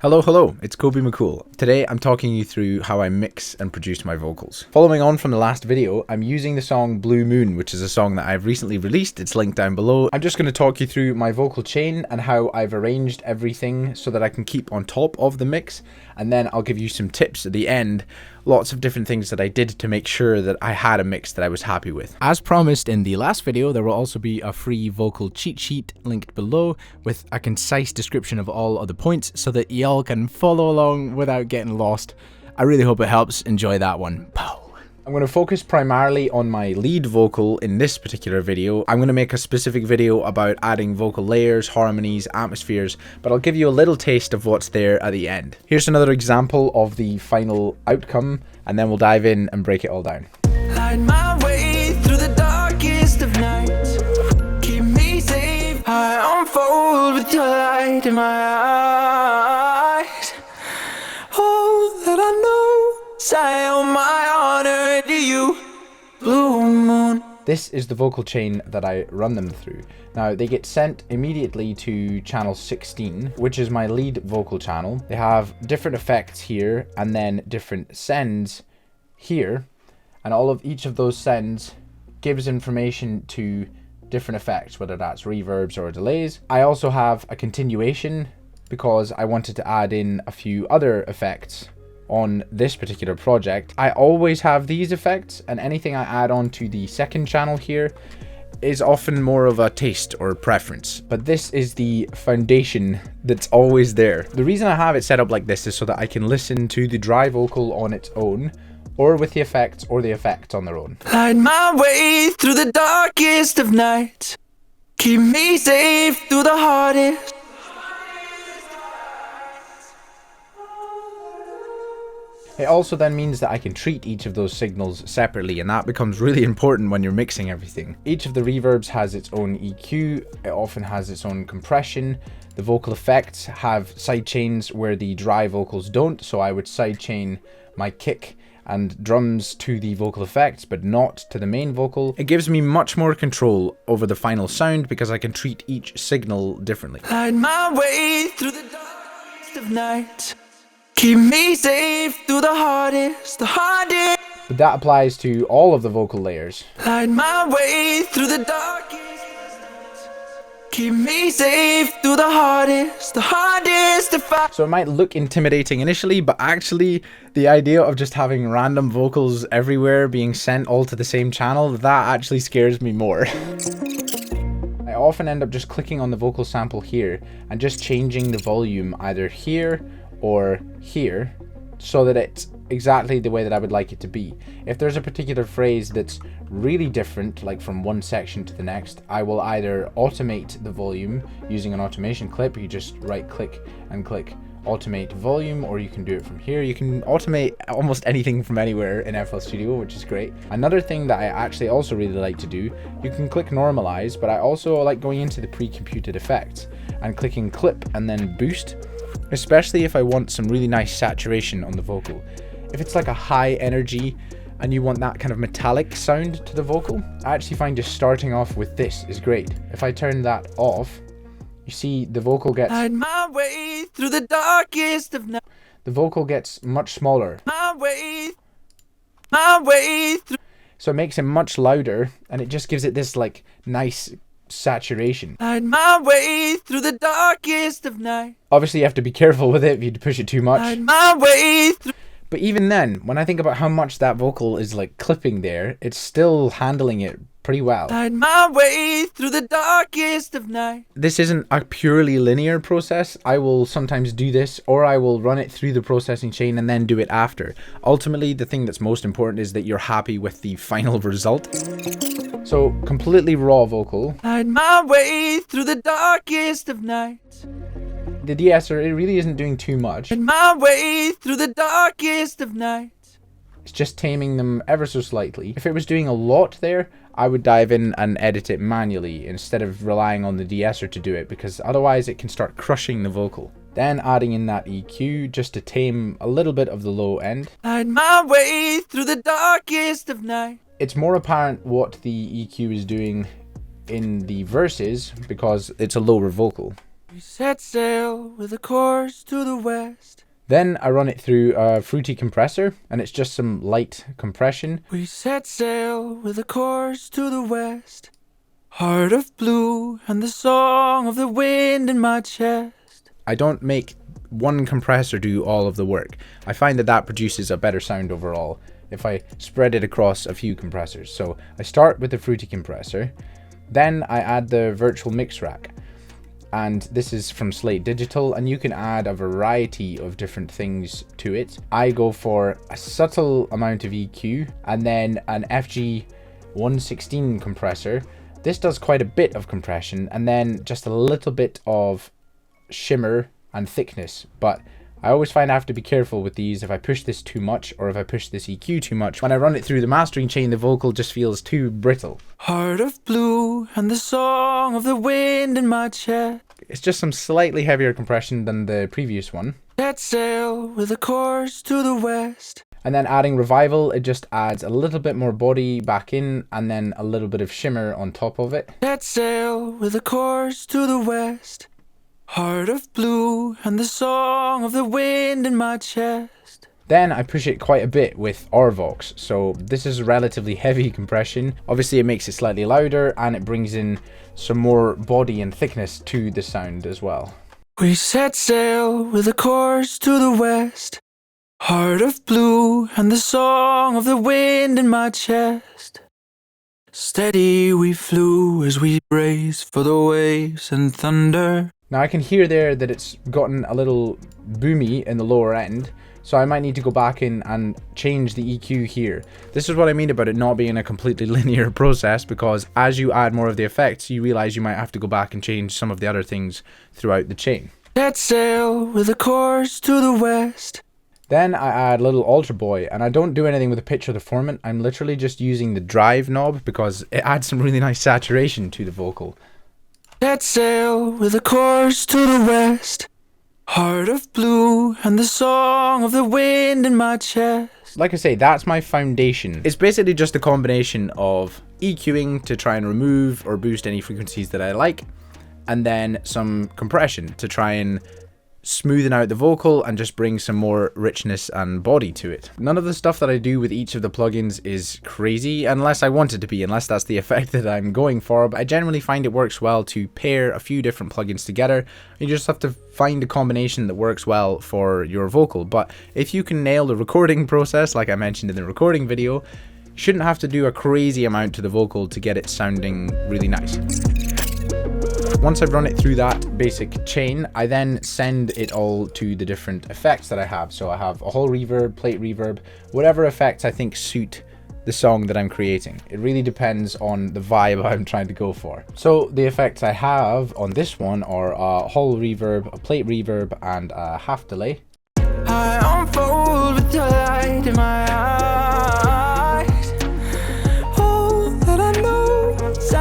Hello, it's Kobe McCool. Today I'm talking you through how I mix and produce my vocals. Following on from the last video, I'm using the song Blue Moon, which is a song that I've recently released. It's linked down below. I'm just going to talk you through my vocal chain and how I've arranged everything so that I can keep on top of the mix, and then I'll give you some tips at the end. Lots of different things that I did to make sure that I had a mix that I was happy with. As promised in the last video, there will also be a free vocal cheat sheet linked below with a concise description of all of the points so that y'all can follow along without getting lost. I really hope it helps. Enjoy that one. Pow. I'm going to focus primarily on my lead vocal in this particular video. I'm going to make a specific video about adding vocal layers, harmonies, atmospheres, but I'll give you a little taste of what's there at the end. Here's another example of the final outcome, and then we'll dive in and break it all down. Light my way through the darkest of nights. Keep me safe. I unfold with your light in my eyes. All that I know, say on my honor to you, Blue Moon. This is the vocal chain that I run them through. Now, they get sent immediately to channel 16, which is my lead vocal channel. They have different effects here and then different sends here. And all of each of those sends gives information to different effects, whether that's reverbs or delays. I also have a continuation because I wanted to add in a few other effects on this particular project. I always have these effects, and anything I add on to the second channel here is often more of a taste or preference, but this is the foundation that's always there. The reason I have it set up like this is so that I can listen to the dry vocal on its own, or with the effects, or the effects on their own. Light my way through the darkest of nights. Keep me safe through the hardest. It also then means that I can treat each of those signals separately, and that becomes really important when you're mixing everything. Each of the reverbs has its own EQ, it often has its own compression. The vocal effects have sidechains where the dry vocals don't, so I would sidechain my kick and drums to the vocal effects, but not to the main vocal. It gives me much more control over the final sound because I can treat each signal differently. Light my way through the darkest of nights. Keep me safe through the hardest. But that applies to all of the vocal layers. Light my way through the darkest of nights. Keep me safe through the hardest if I... So it might look intimidating initially, but actually the idea of just having random vocals everywhere being sent all to the same channel, that actually scares me more. I often end up just clicking on the vocal sample here and just changing the volume either here or here so that it's exactly the way that I would like it to be. If there's a particular phrase that's really different, like from one section to the next, I will either automate the volume using an automation clip. You just right click and click automate volume, or you can do it from here. You can automate almost anything from anywhere in FL Studio, which is great. Another thing that I actually also really like to do, you can click normalize, but I also like going into the pre-computed effects and clicking clip and then boost, especially if I want some really nice saturation on the vocal. If it's like a high energy and you want that kind of metallic sound to the vocal, I actually find just starting off with this is great. If I turn that off, you see the vocal gets... Light my way through the darkest of nights. The vocal gets much smaller. My way through... So it makes it much louder, and it just gives it this like nice saturation. Light my way through the darkest of night. Obviously you have to be careful with it if you push it too much. Light my way through... But even then, when I think about how much that vocal is like clipping there, it's still handling it pretty well. Light my way through the darkest of night. This isn't a purely linear process. I will sometimes do this, or I will run it through the processing chain and then do it after. Ultimately, the thing that's most important is that you're happy with the final result. So, completely raw vocal. Light my way through the darkest of nights. The de-esser, it really isn't doing too much. Light my way through the darkest of nights. It's just taming them ever so slightly. If it was doing a lot there, I would dive in and edit it manually instead of relying on the de-esser to do it, because otherwise it can start crushing the vocal. Then adding in that EQ just to tame a little bit of the low end. Light my way through the darkest of night. It's more apparent what the EQ is doing in the verses because it's a lower vocal. We set sail with a course to the west. Then I run it through a fruity compressor, and it's just some light compression. We set sail with a course to the west. Heart of blue and the song of the wind in my chest. I don't make one compressor do all of the work. I find that that produces a better sound overall if I spread it across a few compressors. So I start with the fruity compressor, then I add the virtual mix rack. And this is from Slate Digital, and you can add a variety of different things to it. I go for a subtle amount of EQ and then an FG 116 compressor. This does quite a bit of compression and then just a little bit of shimmer and thickness, but I always find I have to be careful with these. If I push this too much or if I push this EQ too much, when I run it through the mastering chain, the vocal just feels too brittle. Heart of blue and the song of the wind in my chest. It's just some slightly heavier compression than the previous one. Set sail with a course to the west. And then adding revival, it just adds a little bit more body back in and then a little bit of shimmer on top of it. Set sail with a course to the west. Heart of blue and the song of the wind in my chest. Then I push it quite a bit with Orvox, so this is relatively heavy compression. Obviously it makes it slightly louder and it brings in some more body and thickness to the sound as well. We set sail with a course to the west. Heart of blue and the song of the wind in my chest. Steady we flew as we braced for the waves and thunder. Now I can hear there that it's gotten a little boomy in the lower end, so I might need to go back in and change the EQ here. This is what I mean about it not being a completely linear process, because as you add more of the effects, you realize you might have to go back and change some of the other things throughout the chain. Set sail with a course to the west. Then I add little Alter Boy, and I don't do anything with the pitch or the formant. I'm literally just using the drive knob because it adds some really nice saturation to the vocal. Set sail with a course to the west. Heart of blue and the song of the wind in my chest. Like I say, that's my foundation. It's basically just a combination of EQing to try and remove or boost any frequencies that I like, and then some compression to try and smoothen out the vocal and just bring some more richness and body to it. None of the stuff that I do with each of the plugins is crazy, unless I want it to be, unless that's the effect that I'm going for, but I generally find it works well to pair a few different plugins together. You just have to find a combination that works well for your vocal. But if you can nail the recording process, like I mentioned in the recording video, you shouldn't have to do a crazy amount to the vocal to get it sounding really nice. Once I've run it through that basic chain, I then send it all to the different effects that I have. So I have a whole reverb, plate reverb, whatever effects I think suit the song that I'm creating. It really depends on the vibe I'm trying to go for. So the effects I have on this one are a whole reverb, a plate reverb, and a half delay. I unfold with the light in my eyes. All that I know is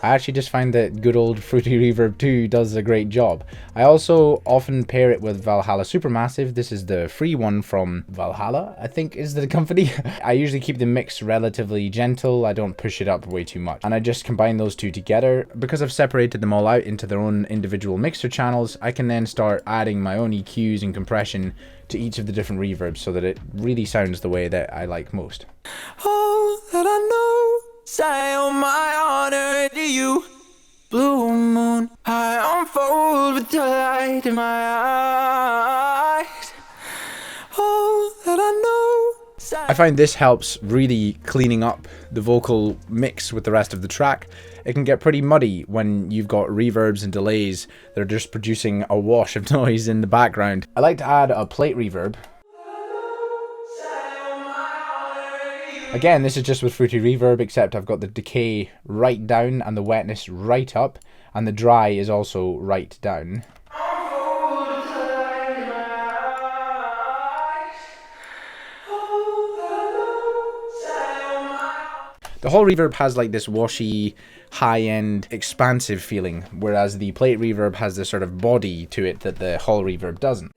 I actually just find that good old Fruity Reverb 2 does a great job. I also often pair it with Valhalla Supermassive. This is the free one from Valhalla, I think is the company. I usually keep the mix relatively gentle. I don't push it up way too much. And I just combine those two together. Because I've separated them all out into their own individual mixer channels, I can then start adding my own EQs and compression to each of the different reverbs so that it really sounds the way that I like most. all that I know. Say all my honor to you. Blue moon, I unfold with the light in my eyes. All that I know. I find this helps really cleaning up the vocal mix with the rest of the track. It can get pretty muddy when you've got reverbs and delays that are just producing a wash of noise in the background. I like to add a plate reverb. Again, this is just with Fruity Reverb, except I've got the decay right down and the wetness right up, and the dry is also right down. The whole reverb has like this washy, high-end, expansive feeling, whereas the plate reverb has this sort of body to it that the hall reverb doesn't.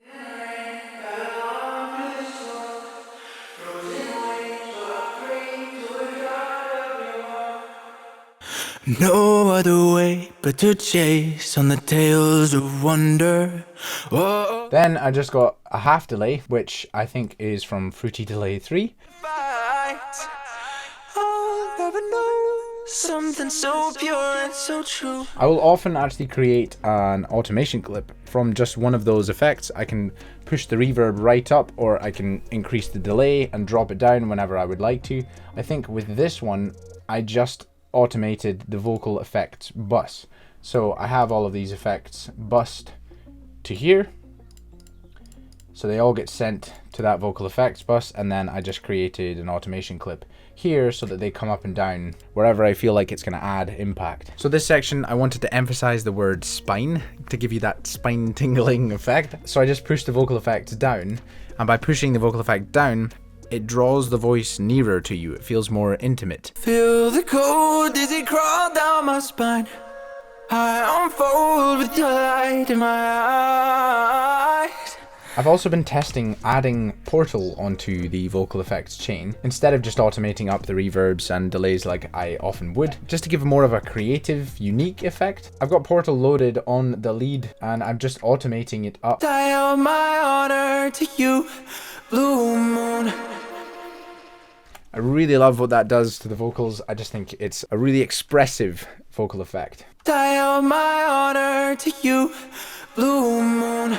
No other way but to chase on the tails of wonder. Oh, Then I just got a half delay, which I think is from Fruity Delay 3. fight. I'll never know something so pure and so true. I will often actually create an automation clip from just one of those effects. I can push the reverb right up, or I can increase the delay and drop it down whenever I would like to. I think with this one, I just automated the vocal effects bus. So I have all of these effects bussed to here. So they all get sent to that vocal effects bus, and then I just created an automation clip here so that they come up and down wherever I feel like it's going to add impact. So this section, I wanted to emphasize the word spine to give you that spine tingling effect. So I just pushed the vocal effects down, and by pushing the vocal effect down, it draws the voice nearer to you. It feels more intimate. Feel the cold dizzy crawl down my spine. I unfold with your light in my eyes. I've also been testing adding Portal onto the vocal effects chain instead of just automating up the reverbs and delays like I often would, just to give more of a creative, unique effect. I've got Portal loaded on the lead and I'm just automating it up. I owe my honor to you, blue moon. I really love what that does to the vocals. I just think it's a really expressive vocal effect. I owe my honor to you, blue moon.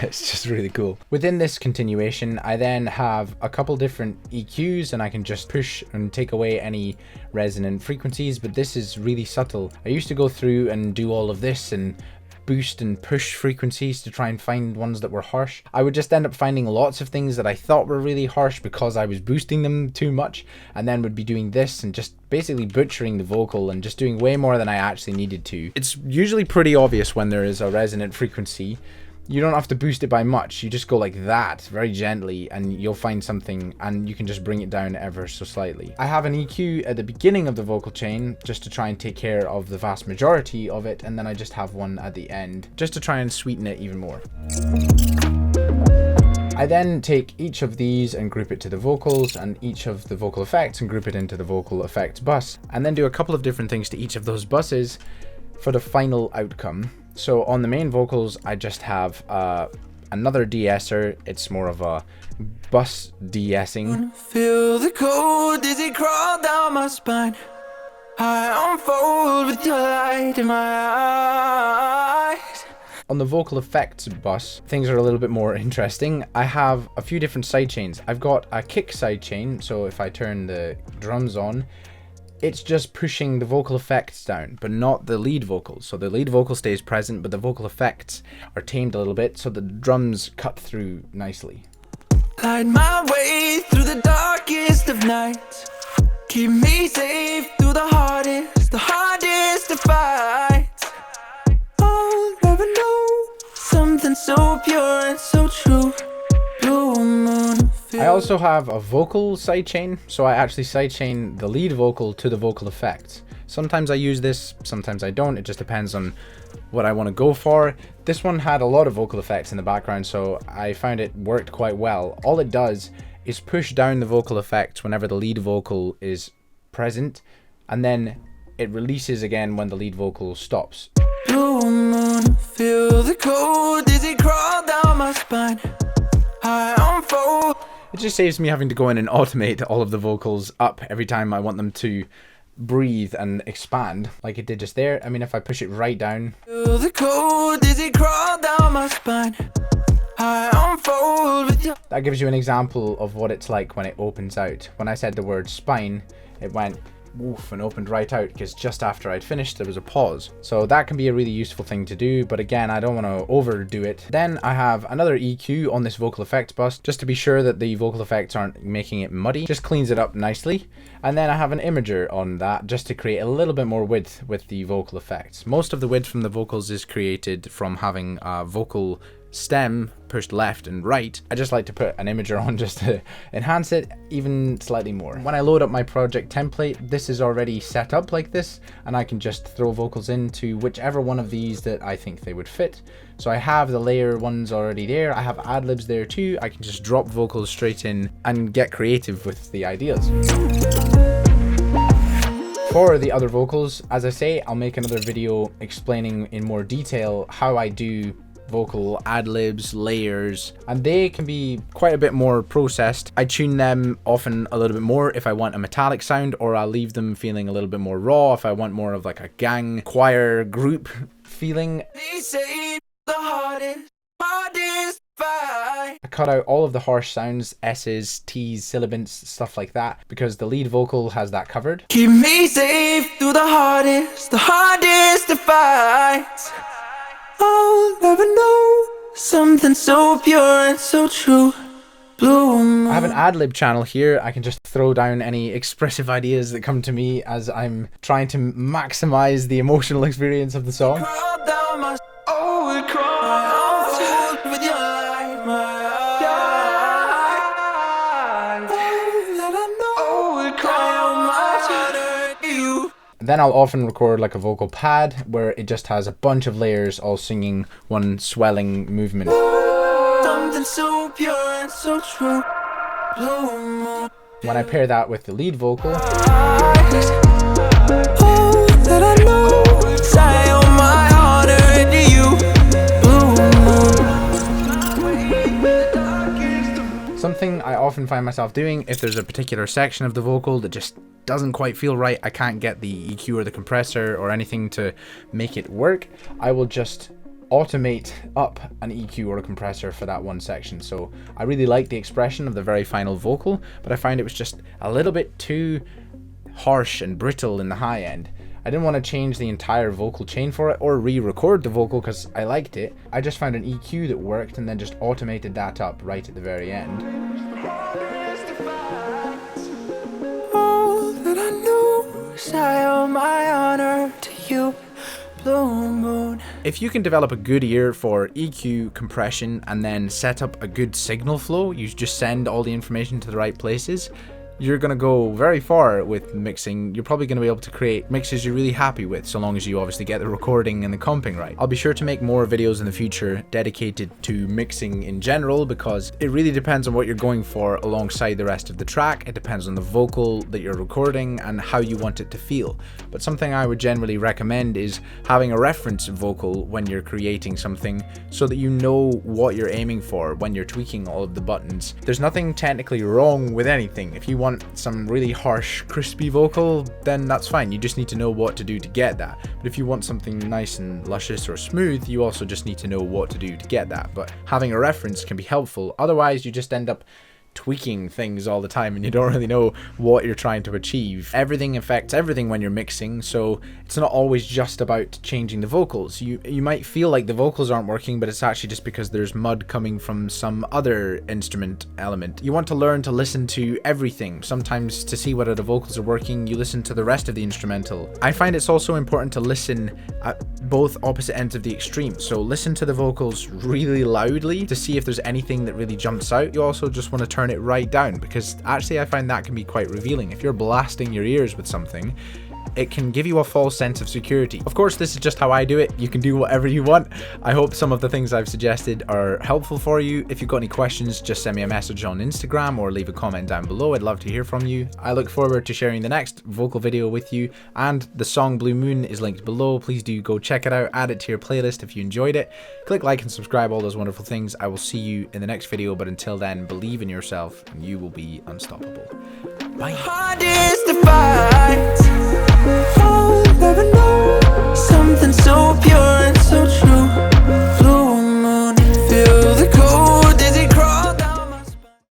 It's just really cool. Within this continuation, I then have a couple different EQs and I can just push and take away any resonant frequencies, but this is really subtle. I used to go through and do all of this and boost and push frequencies to try and find ones that were harsh. I would just end up finding lots of things that I thought were really harsh because I was boosting them too much, and then would be doing this and just basically butchering the vocal and just doing way more than I actually needed to. It's usually pretty obvious when there is a resonant frequency. You don't have to boost it by much. You just go like that very gently and you'll find something, and you can just bring it down ever so slightly. I have an EQ at the beginning of the vocal chain just to try and take care of the vast majority of it, and then I just have one at the end just to try and sweeten it even more. I then take each of these and group it to the vocals, and each of the vocal effects and group it into the vocal effects bus, and then do a couple of different things to each of those buses for the final outcome. So on the main vocals, I just have another de-esser. It's more of a bus de-essing. Feel the cold dizzy crawl down my spine. I unfold with your light in my eyes. On the vocal effects bus, things are a little bit more interesting. I have a few different sidechains. I've got a kick sidechain, so if I turn the drums on, it's just pushing the vocal effects down, but not the lead vocals. So the lead vocal stays present, but the vocal effects are tamed a little bit, so the drums cut through nicely. Light my way through the darkest of nights. Keep me safe through the hardest of fights. I'll never know something so pure and so true. Blue moon. I also have a vocal sidechain, so I actually sidechain the lead vocal to the vocal effects. Sometimes I use this, sometimes I don't. It just depends on what I want to go for. This one had a lot of vocal effects in the background, so I found it worked quite well. All it does is push down the vocal effects whenever the lead vocal is present, and then it releases again when the lead vocal stops. Blue moon, feel the cold dizzy crawl down my spine. I unfold. It just saves me having to go in and automate all of the vocals up every time I want them to breathe and expand like it did just there. I mean, if I push it right down, Feel the cold dizzy crawl down my spine. I unfold with you. That gives you an example of what it's like when it opens out. When I said the word spine, it went woof and opened right out because just after I'd finished there was a pause. So that can be a really useful thing to do, but again, I don't want to overdo it. Then I have another EQ on this vocal effects bus just to be sure that the vocal effects aren't making it muddy. Just cleans it up nicely. And then I have an imager on that just to create a little bit more width with the vocal effects. Most of the width from the vocals is created from having a vocal stem pushed left and right. I just like to put an imager on just to enhance it even slightly more. When I load up my project template, this is already set up like this, and I can just throw vocals into whichever one of these that I think they would fit. So I have the layer ones already there. I have ad-libs there too. I can just drop vocals straight in and get creative with the ideas. For the other vocals, as I say, I'll make another video explaining in more detail how I do vocal ad-libs, layers, and they can be quite a bit more processed. I tune them often a little bit more if I want a metallic sound, or I'll leave them feeling a little bit more raw if I want more of like a gang, choir, group feeling. They say the hardest fight. I cut out all of the harsh sounds, S's, T's, sibilants, stuff like that, because the lead vocal has that covered. Keep me safe through the hardest of fights. I'll never know something so pure and so true. Bloom. I have an ad-lib channel here. I can just throw down any expressive ideas that come to me as I'm trying to maximize the emotional experience of the song. Crawl down my crawl with your light, my eyes. That I know it cry out my heart to you. Then I'll often record like a vocal pad where it just has a bunch of layers all singing one swelling movement. Something so pure and so true. Bloom. When I pair that with the lead vocal, Oh, that I know cry out my heart to you. Bloom. something I often find myself doing if there's a particular section of the vocal that just doesn't quite feel right, I can't get the EQ or the compressor or anything to make it work, I will just automate up an EQ or a compressor for that one section. So I really like the expression of the very final vocal, but I find it was just a little bit too harsh and brittle in the high end. I didn't want to change the entire vocal chain for it or re-record the vocal because I liked it. I just found an EQ that worked and then just automated that up right at the very end. All that I know is I owe my honor to you. Blue moon. If you can develop a good ear for EQ, compression, and then set up a good signal flow, you just send all the information to the right places, you're going to go very far with mixing. You're probably going to be able to create mixes you're really happy with, so long as you obviously get the recording and the comping right. I'll be sure to make more videos in the future dedicated to mixing in general, because it really depends on what you're going for alongside the rest of the track. It depends on the vocal that you're recording and how you want it to feel. But something I would generally recommend is having a reference vocal when you're creating something, so that you know what you're aiming for when you're tweaking all of the buttons. There's nothing technically wrong with anything. If you want some really harsh, crispy vocal, then that's fine. You just need to know what to do to get that. But if you want something nice and luscious or smooth, you also just need to know what to do to get that. But having a reference can be helpful. Otherwise, you just end up tweaking things all the time and you don't really know what you're trying to achieve. Everything affects everything when you're mixing, so it's not always just about changing the vocals. You might feel like the vocals aren't working, but it's actually just because there's mud coming from some other instrument element. You want to learn to listen to everything. Sometimes to see whether the vocals are working, you listen to the rest of the instrumental. I find it's also important to listen at both opposite ends of the extreme. So listen to the vocals really loudly to see if there's anything that really jumps out. You also just want to turn it right down, because actually I find that can be quite revealing. If you're blasting your ears with something, it can give you a false sense of security. Of course, this is just how I do it. You can do whatever you want. I hope some of the things I've suggested are helpful for you. If you've got any questions, just send me a message on Instagram or leave a comment down below. I'd love to hear from you. I look forward to sharing the next vocal video with you, and the song Blue Moon is linked below. Please do go check it out, add it to your playlist if you enjoyed it. Click like and subscribe, all those wonderful things. I will see you in the next video, but until then, believe in yourself and you will be unstoppable. Bye. Hardest to fight.